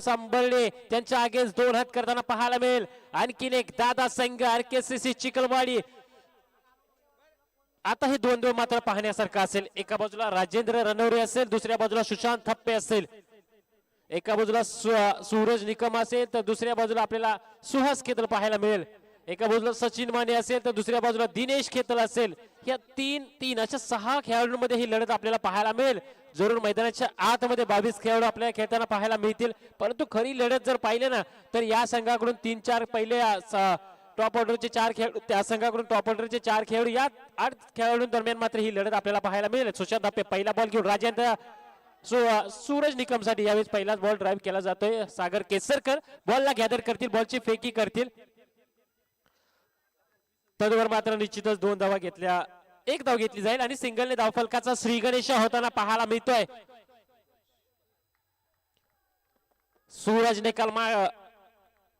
सांभाळले त्यांच्या अगेन्स्ट दोन हात करताना पाहायला मिळेल. आणखीन एक दादा संघ आरकेसीसी चिखलवाडी. आता हे दोन मात्र पाहण्यासारखं असेल. एका बाजूला राजेंद्र रणवरे असेल, दुसऱ्या बाजूला सुशांत थप्पे असेल. एका बाजूला सूरज निकम असेल तर दुसऱ्या बाजूला आपल्याला सुहास खेतल पाहायला मिळेल. एका बाजूला सचिन माने असेल तर दुसऱ्या बाजूला दिनेश खेतल असेल. या तीन अशा 6 खेळाडूंमध्ये ही लढत आपल्याला पाहायला मिळेल. जरूर मैदानाच्या आतमध्ये 22 खेळाडू आपल्याला खेळताना पाहायला मिळतील. परंतु खरी लढत जर पाहिले ना तर या संघाकडून 3-4 पहिले टॉप ऑर्डरचे 4 खेळाडू, त्या संघाकडून टॉप ऑर्डरचे 4 खेळाडू, या 8 खेळाडूं दरम्यान मात्र ही लढत आपल्याला पाहायला मिळेल. सुशांत थप्पे पहिला बॉल घेऊन राजेंद्र सूरज निकम साठी यावेळेस पहिलाच बॉल ड्राईव्ह केला जातोय. सागर केसरकर बॉलला गॅदर करतील, बॉलची फेकी करतील. तदवर मात्र निश्चितच 2 धावा घेतल्या, 1 धाव घेतली जाईल आणि सिंगलने धावफलकाचा श्री गणेश होताना पाहायला मिळतोय.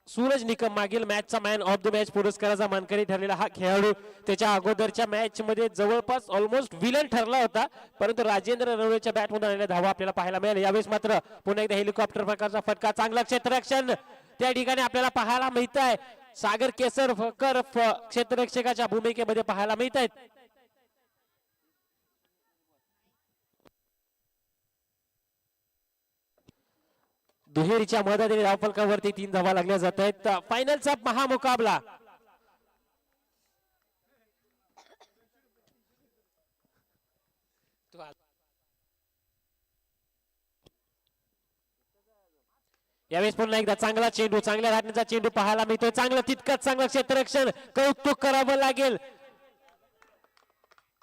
सूरज निकम मागील मॅचचा मॅन ऑफ द मॅच पुरस्काराचा मानकरी ठरलेला हा खेळाडू त्याच्या अगोदरच्या मॅच मध्ये जवळपास ऑलमोस्ट विलन ठरला होता. परंतु राजेंद्र रणवरेच्या बॅटमधून आलेल्या धावा आपल्याला पाहायला मिळाल्या. यावेळेस मात्र पुन्हा एकदा हेलिकॉप्टर प्रकारचा फटका, चांगला क्षेत्ररक्षण त्या ठिकाणी आपल्याला पाहायला मिळत आहे. सागर केसरकर क्षेत्ररक्षकाच्या भूमिकेमध्ये पाहायला मिळत आहेत. दुहेरीच्या मदतीने धावफलकावरती 3 धावा लागल्या जात आहेत. फायनलचा महामुकाबला यावेळेस पुन्हा एकदा चांगला चेंडू, चांगल्या धाटण्याचा चेंडू पाहायला मिळतोय. चांगलं तितकंच चांगलं क्षेत्ररक्षण, कौतुक करावं लागेल,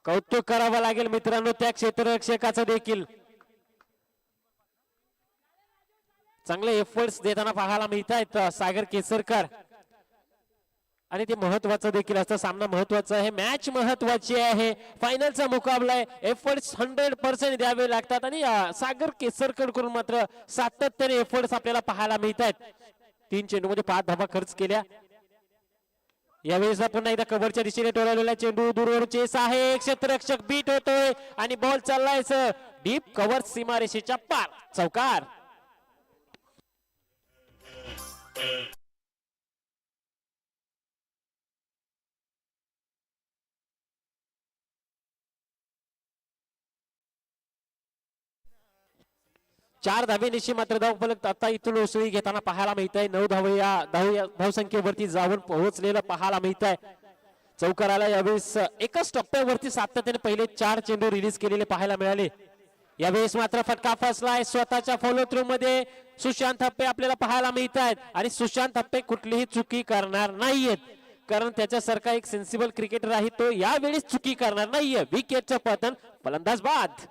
कौतुक करावं लागेल मित्रांनो त्या क्षेत्ररक्षकाचं देखील. चांगले एफर्ट्स देताना पाहायला मिळत आहेत सागर केसरकर. आणि ते महत्वाचं देखील असतं. सामना महत्वाचा आहे, मॅच महत्वाची आहे, फायनलचा मुकाबला आहे. एफर्ट्स 100% द्यावे लागतात आणि सागर केसरकर कडून मात्र सातत्याने एफर्ट्स आपल्याला पाहायला मिळत आहेत. 3 चेंडूमध्ये 5 धावा खर्च केल्या. यावेळेस पुन्हा एकदा कव्हरच्या दिशेने टोळवलेला चेंडू, दूरवर चेस आहे, क्षेत्ररक्षक बीट होतोय आणि बॉल चाललाय डीप कव्हर सीमारेषेच्या पार, चौकार. चार धावेनिशी मात्र धावफलक आता इथून उसळी घेताना पाहायला मिळत आहे. 9 धावे या धावसंख्येवरती जाऊन पोहोचलेलं पाहायला मिळत आहे. चौकाराला यावेळेस एकाच टप्प्यावरती सातत्याने पहिले 4 चेंडू रिलीज केलेले पाहायला मिळाले. यावेळेस मात्र फटका फसलाय स्वतःच्या फॉलो थ्रू मध्ये. सुशांत थप्पे आपल्याला पाहायला मिळत आहेत आणि सुशांत थप्पे कुठलीही चुकी करणार नाहीयेत, कारण त्याच्यासारखा एक सेन्सिबल क्रिकेटर आहे तो यावेळेस चुकी करणार नाहीये. विकेटचं पतन, फलंदाज बाद.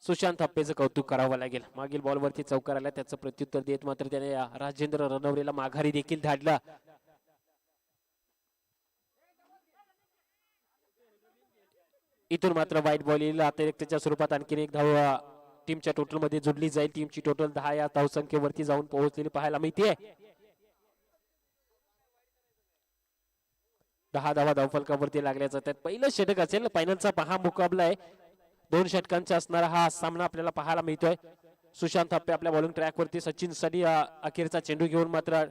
सुशांत थप्पेचं कौतुक करावं लागेल. मागील बॉलवरती चौकाराला त्याचं प्रत्युत्तर देत मात्र त्याने राजेंद्र रणवरेला माघारी देखील धाडला. इथून मात्र वाईट बॉल येईल अतिरिक्तच्या स्वरूपात. आणखीन एक धाव टीमच्या टोटल मध्ये जोडली जाईल. टीमची टोटल 10 या धावसंख्येवरती जाऊन पोहोचलेली पाहायला मिळते. 10 धावा धावफलकावरती लागल्या जातात. पहिलं षटक असेल, फायनलचा महामुकाबला आहे. 2 षटकांचा असणारा हा सामना आपल्याला पाहायला मिळतोय. सुशांत थप्पे आपल्या बॉलिंग ट्रॅक वरती, सचिन साठी अखेरचा चेंडू घेऊन मात्र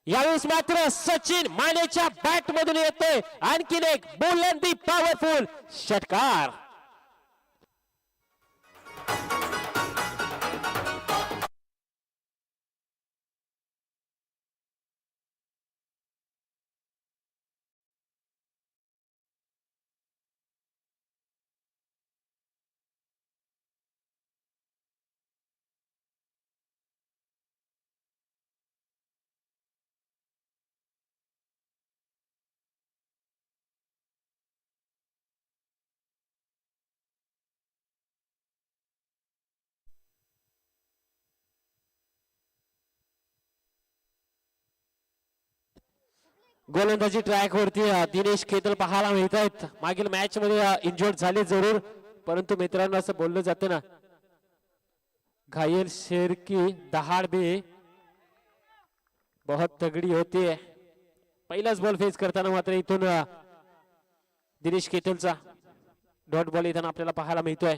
यावेळेस मात्र सचिन मानेच्या बॅट मधून येतोय आणखीन एक बुलंदी पॉवरफुल षटकार. गोलंदाजी ट्रॅक वरती दिनेश खेतल पाहायला मिळत आहेत. मागील मॅच मध्ये इंजर्ड झाले जरूर, परंतु मित्रांनो असं बोललं जातं ना, घायल शेर की दहाड़ भी बहुत तगड़ी होती है. पहिलाच बॉल फेस करताना मात्र इथून दिनेश खेतलचा डॉट बॉल इथं आपल्याला पाहायला मिळतोय.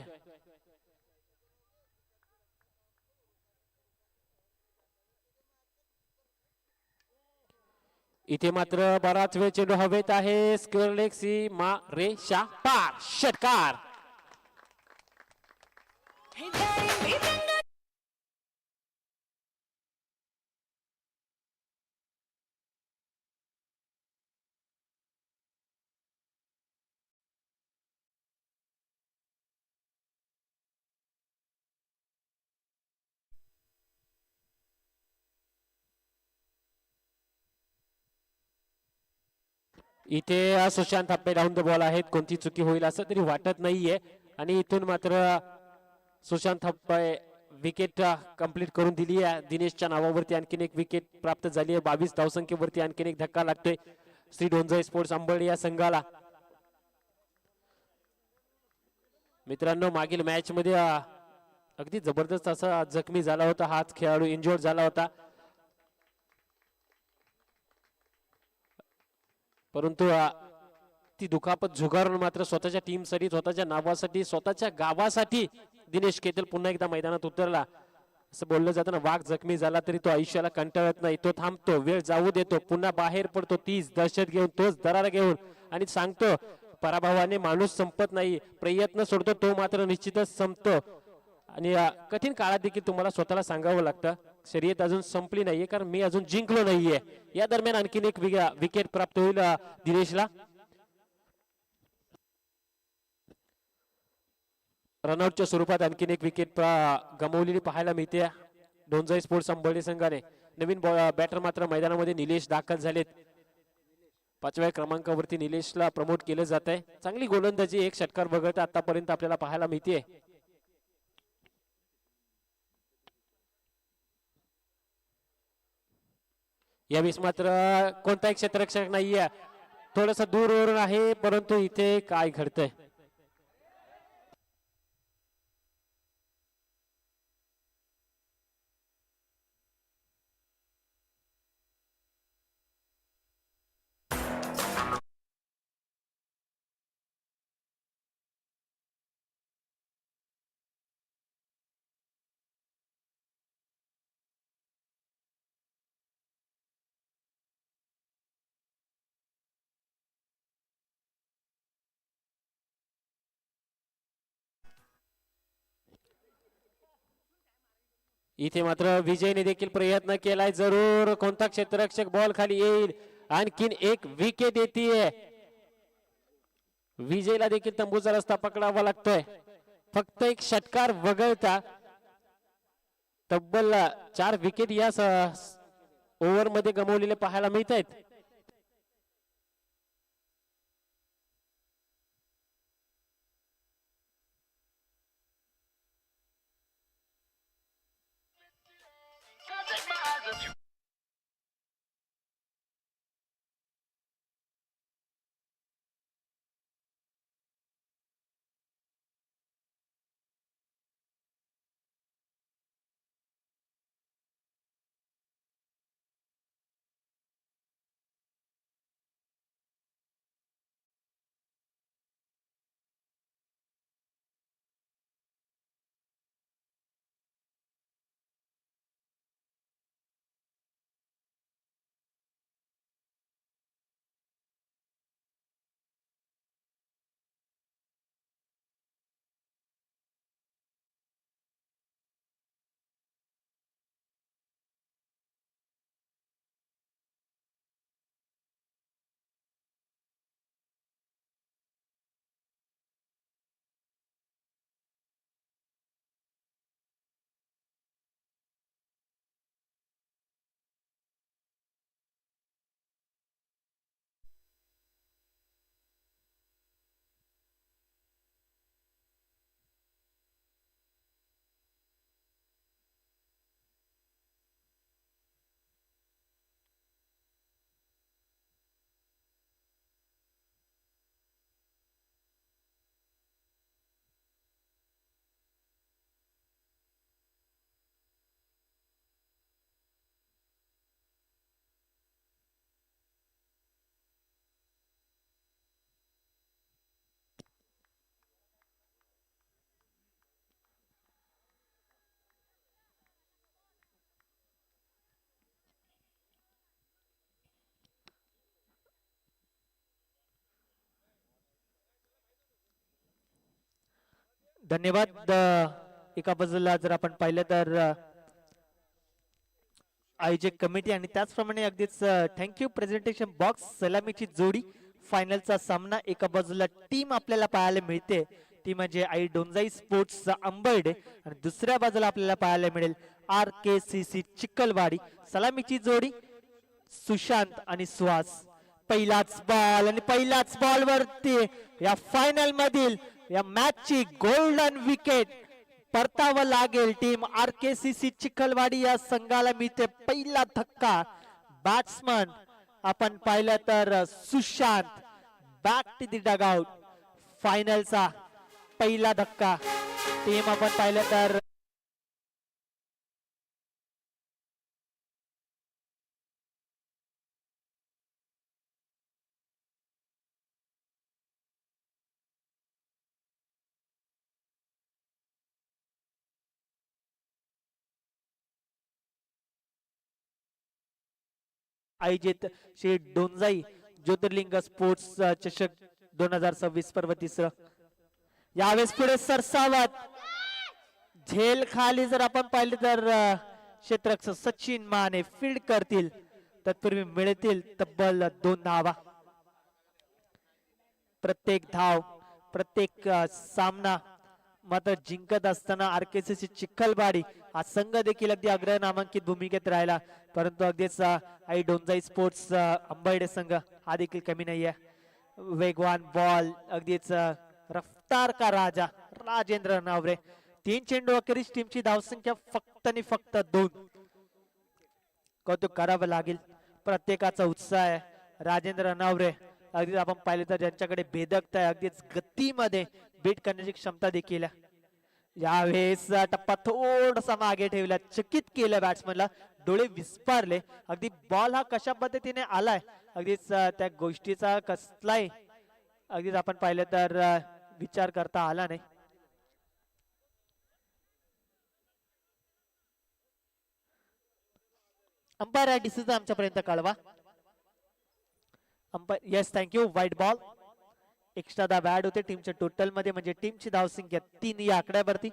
इथे मात्र बराच वेळ चेंडू हवेत आहे. स्क्वेअर लेग सीमा रेषा पार, षटकार. इथे Sushant Happy down the ball आहेत. कोणती चुकी होईल असं तरी वाटत नाहीये. आणि इथून मात्र सुशांत हप्पे विकेट कंप्लीट करून दिली आहे. दिनेशच्या नावावरती आणखीन एक विकेट प्राप्त झाली आहे. 22 धावसंख्येवरती आणखीन एक धक्का लागतोय श्री डोंजय स्पोर्ट्स अंबरडी या संघाला. मित्रांनो मागील मॅच मध्ये अगदी जबरदस्त असा जखमी झाला होता. हाच खेळाडू इंजोर्ड झाला होता, परंतु ती दुखापत झुगारून मात्र स्वतःच्या टीमसाठी, स्वतःच्या नावासाठी, स्वतःच्या गावासाठी दिनेश खेतल पुन्हा एकदा मैदानात उतरला. असं बोललं जातं ना, वाघ जखमी झाला तरी तो आयुष्याला कंटाळत नाही. तो थांबतो, वेळ जाऊ देतो, पुन्हा बाहेर पडतो, तीच दहशत घेऊन, तोच दरारा घेऊन, आणि सांगतो पराभवाने माणूस संपत नाही. प्रयत्न सोडतो तो मात्र निश्चितच संपतो. आणि कठीण काळात देखील तुम्हाला स्वतःला सांगावं लागतं शर्यत अजून संपली नाहीये, कारण मी अजून जिंकलो नाहीये. या दरम्यान आणखीन एक विकेट प्राप्त होईल दिनेशला. रनआउटच्या स्वरूपात आणखीन एक विकेट गमावलेली पाहायला मिळते डोंजय स्पोर्ट्स अंबरडी संघाने. नवीन बॅटर मात्र मैदानामध्ये निलेश दाखल झालेत. 5व्या क्रमांकावरती निलेशला प्रमोट केलं जात आहे. चांगली गोलंदाजी, एक षटकार वगळता आतापर्यंत आपल्याला पाहायला मिळते. यावेळेस मात्र कोणताही क्षेत्ररक्षक नाहीये, थोडस दूरवरून आहे, परंतु इथे काय घडतंय. इथे मात्र विजयने देखील प्रयत्न केलाय जरूर. कोणता क्षेत्ररक्षक बॉल खाली येईल. आणखीन एक विकेट येते. विजयला देखील तंबूचा रस्ता पकडावा लागतोय. फक्त एक षटकार वगळता तब्बल 4 विकेट या ओव्हर मध्ये गमावलेले पाहायला मिळत आहेत. धन्यवाद. एका बाजूला जर आपण पाहिलं तर आयोजक कमिटी आणि त्याचप्रमाणे अगदीच थँक्यू प्रेझेंटेशन बॉक्स सलामीची जोडी फायनलचा सामना. एका बाजूला टीम आपल्याला पाहायला मिळते ती म्हणजे आई डोंजाई स्पोर्ट्स अंबर्डे आणि दुसऱ्या बाजूला आपल्याला पाहायला मिळेल RKCC चिखलवाडी. सलामीची जोडी सुशांत आणि सुहास. पहिलाच बॉल आणि पहिल्याच बॉल वरती या फायनल मधील या मॅचची गोल्डन विकेट परतावं लागेल. टीम RKCC चिखलवाडी या संघाला मिळते पहिला धक्का. बॅट्समन आपण पाहिलं तर Sushant back to the dugout. फायनलचा पहिला धक्का. टीम आपण पाहिलं तर आयोजित श्री डोंजाई ज्योतिर्लिंग स्पोर्ट्स चषक 2026 पर्व तिसरं. यावेळेस पुढे सरसावत झेल खाली जर आपण पाहिले तर क्षेत्ररक्षक सचिन माने फील्ड करतील. तत्पूर्वी मिळतील तब्बल 2 धावा. प्रत्येक धाव प्रत्येक सामना मात्र जिंकत असताना RKCC चिखलवाडी हा संघ देखील अगदी अग्र नामांकित भूमिकेत राहिला. परंतु अगदीच आई डोंजाई स्पोर्ट्स अंबर्डे संघ हा देखील कमी नाहीये. वेगवान बॉल अगदीच रफ्तार का राजा राजेंद्र नावरे. 3 चेंडू अखेरीस टीमची धावसंख्या फक्त आणि फक्त 2. कौतुक करावं लागेल. प्रत्येकाचा उत्साह आहे. राजेंद्र नावरे अगदीच आपण पाहिले तर ज्यांच्याकडे भेदकता आहे अगदीच गतीमध्ये बीट करण्याची क्षमता देखील आहे. यावेळेस टप्पा थोडासा मागे ठेवला. चकित केलं बॅट्समनला. डोळे विस्पारले. अगदी बॉल हा कशा पद्धतीने आलाय अगदीच त्या गोष्टीचा कसलाही अगदीच आपण पाहिलं तर विचार करता आला नाही. अंपायर डिसिजन आमच्यापर्यंत कळवा. Umpire yes thank you. वाईट बॉल. एक्स्ट्रा धाव ऍड होते टीमच्या टोटल मध्ये म्हणजे टीमची धावसंख्या 3 या आकड्यावरती.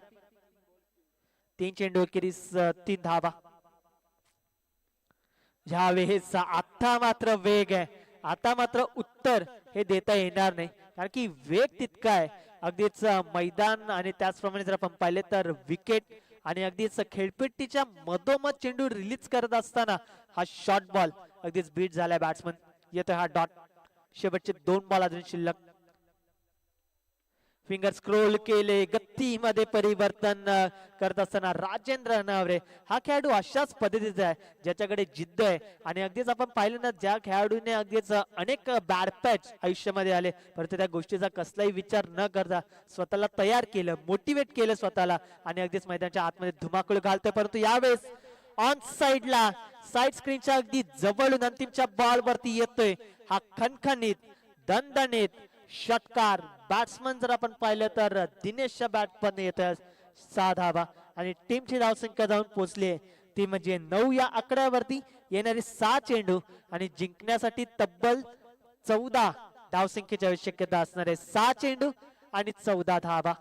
3 चेंडू अखेरीस 3 धावा. ह्यावेळेस आता मात्र वेग आहे. आता मात्र उत्तर हे देता येणार नाही कारण की वेग तितका आहे. अगदीच मैदान आणि त्याचप्रमाणे जर आपण पाहिले तर विकेट आणि अगदीच खेळपट्टीच्या मधोमध चेंडू रिलीज करत असताना हा शॉर्ट बॉल अगदीच बीट झालाय बॅट्समन. येतोय हा डॉट. शेवटचे 2 बॉल अजून शिल्लक. फिंगर स्क्रोल केले. गतीमध्ये परिवर्तन करत असताना राजेंद्र नावरे हा खेळाडू अशाच पद्धतीचा आहे ज्याच्याकडे जिद्द आहे. आणि अगदीच आपण पाहिलं ना ज्या खेळाडूने अगदीच अनेक बॅड पॅच आयुष्यामध्ये आले परंतु त्या गोष्टीचा कसलाही विचार न करता स्वतःला तयार केलं. मोटिवेट केलं स्वतःला आणि अगदीच मैदानाच्या आतमध्ये धुमाकूळ घालतोय. परंतु यावेळेस ऑन साइडला साइड स्क्रीनच्या अगदी जवळून अंतिमच्या बॉल वरती येतोय हा खणखणीत दणदणीत षटकार. बॅट्समन जर आपण पाहिलं तर दिनेशच्या बॅट पण येतोय 6 धावा आणि टीमची धावसंख्या जाऊन पोहोचली ती म्हणजे 9 या आकड्यावरती. येणारे 6 चेंडू आणि जिंकण्यासाठी तब्बल 14 धावसंख्येची आवश्यकता असणार आहे. 6 चेंडू आणि 14 धावा.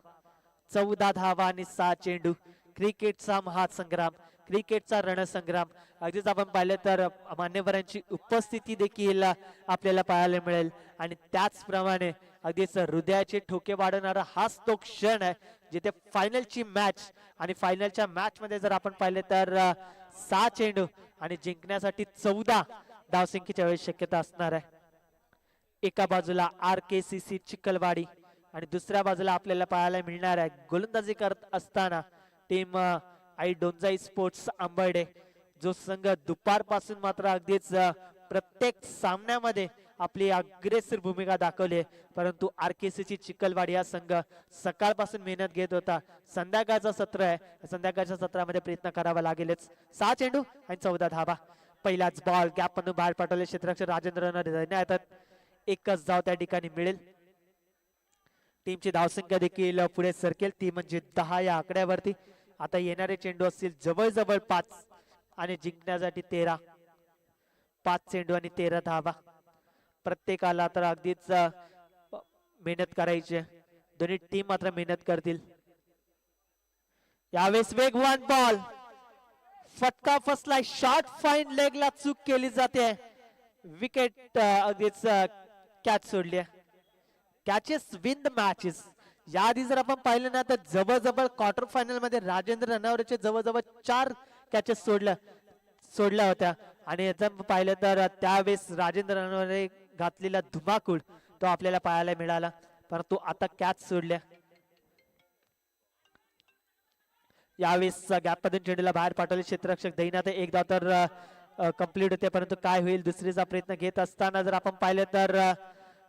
14 धावा आणि 6 चेंडू. क्रिकेटचा महासंग्राम. क्रिकेटचा रणसंग्राम. अगदीच आपण पाहिलं तर मान्यवरांची उपस्थिती देखील आपल्याला पाहायला मिळेल आणि त्याचप्रमाणे अगदीच हृदयाचे ठोके वाढवणारा हाच तो क्षण आहे जिथे फायनलची मॅच आणि फायनलच्या मॅच मध्ये जर आपण पाहिलं तर 6 चेंडू आणि जिंकण्यासाठी 14 धावसंख्येची आवश्यकता असणार आहे. एका बाजूला RKCC चिखलवाडी आणि दुसऱ्या बाजूला आपल्याला पाहायला मिळणार आहे गोलंदाजी करत असताना टीम आई डोंजाई स्पोर्ट्स अंबर्डे जो संघ दुपारपासून मात्र अगदीच प्रत्येक सामन्यामध्ये आपली अग्रेसर भूमिका दाखवली आहे. परंतु RKCC चिखलवाडी हा संघ सकाळपासून मेहनत घेत होता. संध्याकाळचं सत्र आहे. संध्याकाळच्या सत्रामध्ये प्रयत्न करावा लागेलच. 6 चेंडू आणि 14 धावा. पहिलाच बॉल गॅप मधून बाहेर पाठवले क्षेत्ररक्षक राजेंद्र येतात. एकच धाव त्या ठिकाणी मिळेल. टीमची धावसंख्या देखील पुढे सरकेल ती म्हणजे 10 या आकड्यावरती. आता येणारे चेंडू असतील जवळजवळ 5 आणि जिंकण्यासाठी 13. 5 चेंडू आणि 13 धावा. प्रत्येकाला तर अगदीच मेहनत करायची. दोन्ही टीम मात्र मेहनत करतील. यावेळेस वेगवान बॉल, फटका फसलाय, शॉर्ट फाईन लेगला चूक केली जाते, विकेट अगदीच कॅच सोडली. Catches win the matches. याआधी जर आपण पाहिलं ना तर जवळजवळ क्वार्टर फायनल मध्ये राजेंद्र रनौरेचे जवळजवळ 4 कॅचेस सोडल्या होत्या आणि जर पाहिलं तर त्यावेळेस राजेंद्र रनौरे घातलेला धुमाकूळ तो आपल्याला पाहायला मिळाला, परंतु आता कॅच सोडल्या. यावेळेस गॅपमधून चेंडूला बाहेर पाठवले क्षेत्ररक्षक दैनाथ. एकदा तर कंप्लीट होते, परंतु काय होईल दुसरीचा प्रयत्न घेत असताना जर आपण पाहिलं तर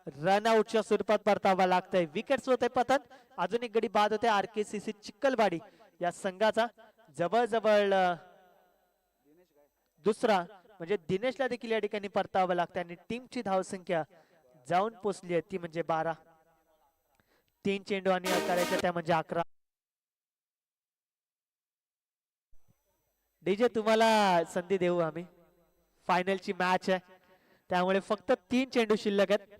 रनआउटच्या स्वरूपात परतावा लागतंय. विकेट्स होते पतन. अजून एक गडी बाद होते RKCC चिखलवाडी या संघाचा. जवळजवळ दुसरा म्हणजे दिनेशला देखील या ठिकाणी परतावा लागतंय आणि टीमची धावसंख्या जाऊन पोचली आहे ती म्हणजे 12. 3 चेंडू आणि करायच्या त्या म्हणजे 11. डीजे तुम्हाला संधी देऊ आम्ही. फायनलची मॅच आहे त्यामुळे फक्त 3 चेंडू शिल्लक आहेत.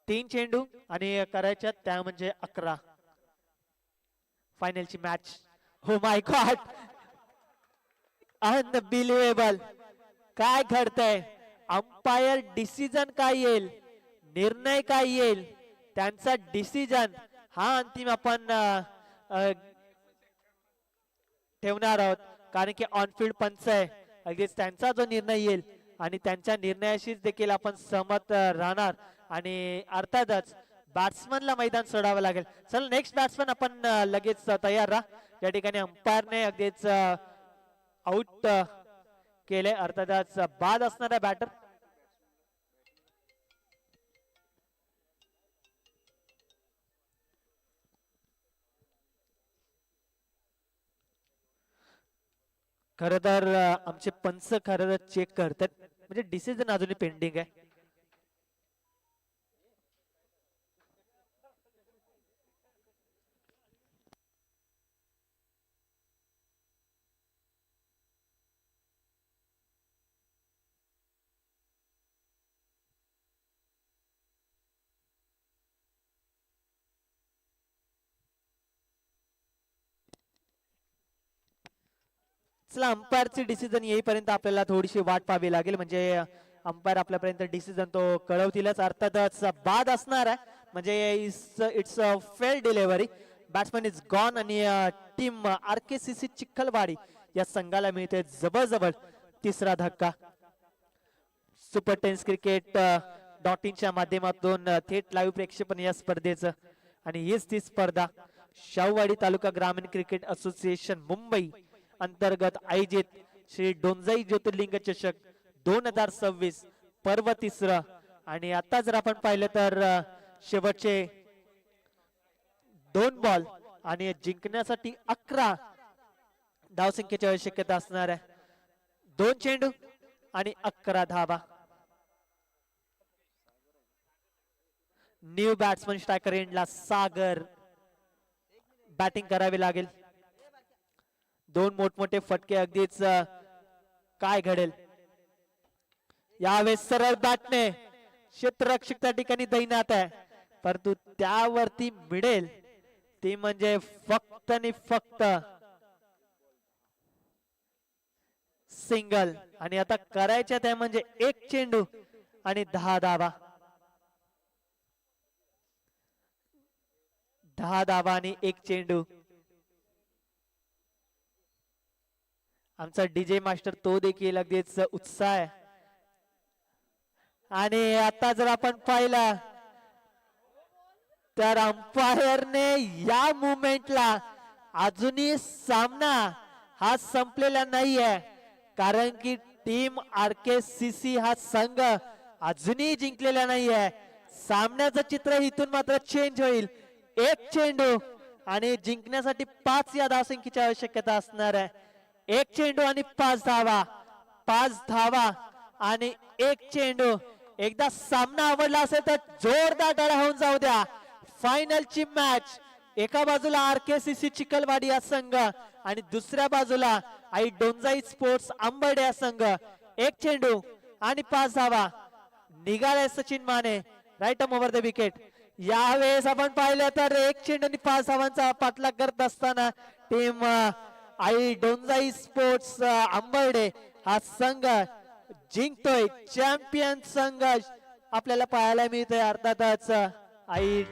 3 चेंडू आणि करायच्या त्या म्हणजे 11. फायनलची मॅच. हो माय गॉड, अनबिलिव्हेबल. काय घडतंय? अंपायर डिसिजन काय येईल, निर्णय काय येईल, त्यांचा डिसिजन हा अंतिम आपण ठेवणार आहोत, कारण की ऑनफिल्ड पंच आहे. अगदीच त्यांचा जो निर्णय येईल आणि त्यांच्या निर्णयाशीच देखील आपण सहमत राहणार आणि अर्थातच बॅट्समनला मैदान सोडावं लागेल. चल नेक्स्ट बॅट्समन आपण लगेच तयार राहा. या ठिकाणी अंपायरने अगदीच आउट केले, अर्थातच बाद असणारा बॅटर. खर तर आमचे पंच खरं तर चेक करतात, म्हणजे डिसिजन अजूनही पेंडिंग आहे. चला अंपायरचे डिसिजन येईपर्यंत आपल्याला थोडीशी वाट पाहावी लागेल, म्हणजे अंपायर आपल्यापर्यंत डिसिजन तो कळवतीलच. अर्थातच बाद असणार आहे, म्हणजे it's fail delivery. Batsman is gone आणि टीम RKCC चिखलवाडी या संघाला मिळते जवळजवळ तिसरा धक्का. सुपर टेन्स क्रिकेट .in माध्यमातून थेट लाईव्ह प्रेक्षेपण या स्पर्धेचं आणि हीच ती स्पर्धा शाहूवाडी तालुका ग्रामीण क्रिकेट असोसिएशन मुंबई अंतर्गत आयोजित श्री डोंजाई ज्योतिर्लिंग चषक 2026 पर्व 3. आणि आता जर आपण पाहिलं तर शेवटचे 2 बॉल आणि जिंकण्यासाठी 11 धावसंख्येची आवश्यकता असणार आहे. 2 चेंडू आणि 11 धावा. न्यू बॅट्समन स्ट्रायकर एंडला सागर बॅटिंग करावी लागेल. 2 मोठमोठे फटके, अगदीच काय घडेल. यावेळेस सरळ बॅटने क्षेत्ररक्षक त्या ठिकाणी दैनात आहे, परंतु त्यावरती मिळेल ती म्हणजे फक्त आणि फक्त सिंगल. आणि आता करायच्या त्या म्हणजे 1 चेंडू आणि 10 धावा. 10 धावा आणि 1 चेंडू. आमचा डीजे मास्टर तो देखील अगदीच उत्साह आहे. आणि आता जर आपण पाहिला तर अंपायरने या मुवमेंटला अजूनही सामना हा संपलेला नाहीये, कारण की टीम RKCC हा संघ अजूनही जिंकलेला नाहीये. सामन्याचं चित्र इथून मात्र चेंज होईल. 1 चेंडू आणि जिंकण्यासाठी 5 या धावसंख्येची आवश्यकता असणार आहे. 1 चेंडू आणि 5 धावा. 5 धावा आणि 1 चेंडू. एकदा सामना आवडला असेल तर जोरदार टाळ्या होऊन जाऊ द्या. फायनलची मॅच. एका बाजूला RKCC चिखलवाडी या संघ आणि दुसऱ्या बाजूला आई डोंजाई स्पोर्ट्स अंबर्डे या संघ. 1 चेंडू आणि 5 धावा. निघाले Sachin Mane, right over the wicket. यावेळेस आपण पाहिलं तर 1 चेंडू आणि 5 धावांचा पाठलाग करत असताना टीम आई डोंजाई स्पोर्ट्स अंबर्डे हा संघ जिंकतोय. चॅम्पियन संघ आपल्याला पाहायला मिळतोय. अर्थातच आई